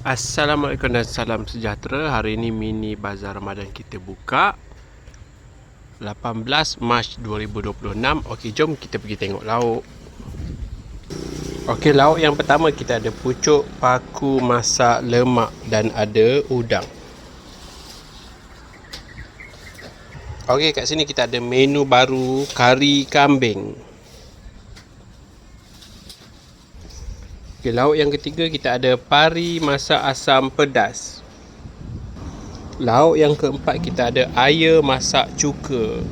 Assalamualaikum dan salam sejahtera. Hari ini mini bazar Ramadan kita buka 18 Mac 2026. Okey, jom kita pergi tengok lauk. Okey, lauk yang pertama kita ada pucuk paku masak lemak dan ada udang. Okey, kat sini kita ada menu baru kari kambing. Okay, lauk yang ketiga kita ada pari masak asam pedas. Lauk yang keempat kita ada air masak cuka.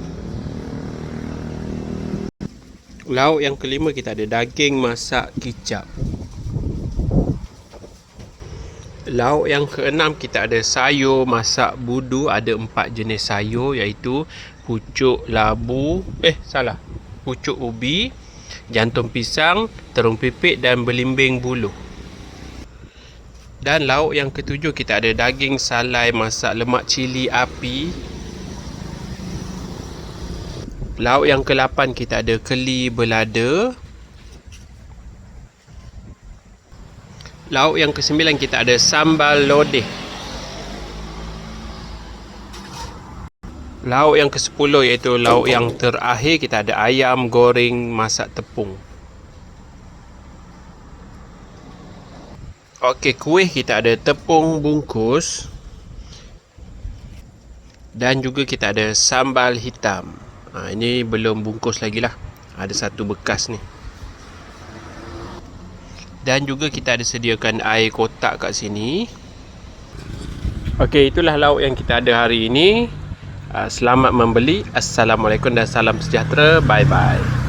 Lauk yang kelima kita ada daging masak kicap. Lauk yang keenam kita ada sayur masak budu. Ada 4 jenis sayur, iaitu pucuk labu, pucuk ubi, jantung pisang, terung pipit dan belimbing buluh. Dan lauk yang ketujuh kita ada daging salai masak lemak cili api. Lauk yang ke-8 kita ada keli belada. Lauk yang ke-9 kita ada sambal lodeh. Lauk yang ke-10 iaitu lauk yang terakhir kita ada ayam goreng masak tepung. Okey, kuih kita ada tepung bungkus. Dan juga kita ada sambal hitam. Ini belum bungkus lagi lah. Ada satu bekas ni. Dan juga kita ada sediakan air kotak kat sini. Okey, itulah lauk yang kita ada hari ini. Selamat membeli. Assalamualaikum dan salam sejahtera. Bye bye.